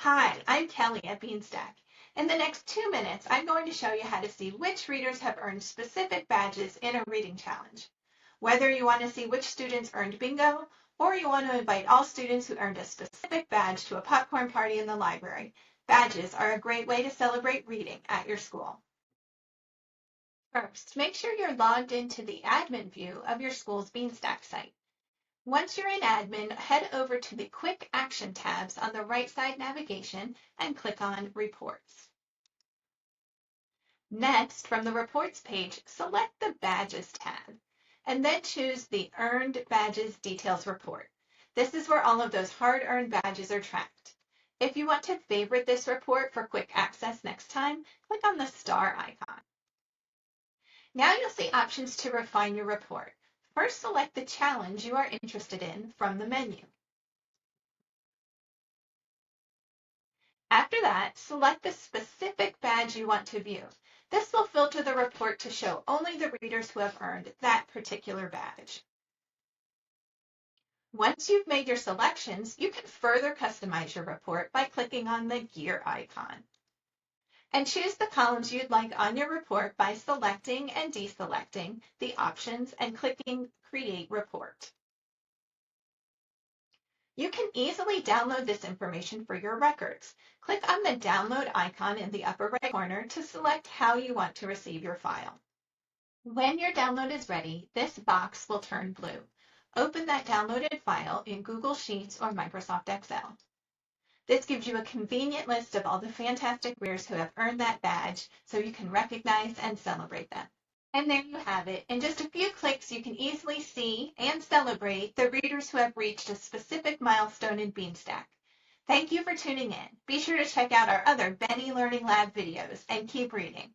Hi, I'm Kelly at Beanstack. In the next 2 minutes, I'm going to show you how to see which readers have earned specific badges in a reading challenge. Whether you want to see which students earned bingo, or you want to invite all students who earned a specific badge to a popcorn party in the library, badges are a great way to celebrate reading at your school. First, make sure you're logged into the admin view of your school's Beanstack site. Once you're in admin, head over to the quick action tabs on the right side navigation and click on reports. Next, from the reports page, select the badges tab and then choose the earned badges details report. This is where all of those hard-earned badges are tracked. If you want to favorite this report for quick access next time, click on the star icon. Now you'll see options to refine your report. First, select the challenge you are interested in from the menu. After that, select the specific badge you want to view. This will filter the report to show only the readers who have earned that particular badge. Once you've made your selections, you can further customize your report by clicking on the gear icon. And choose the columns you'd like on your report by selecting and deselecting the options and clicking Create Report. You can easily download this information for your records. Click on the download icon in the upper right corner to select how you want to receive your file. When your download is ready, this box will turn blue. Open that downloaded file in Google Sheets or Microsoft Excel. This gives you a convenient list of all the fantastic readers who have earned that badge so you can recognize and celebrate them. And there you have it. In just a few clicks, you can easily see and celebrate the readers who have reached a specific milestone in Beanstack. Thank you for tuning in. Be sure to check out our other Benny Learning Lab videos and keep reading.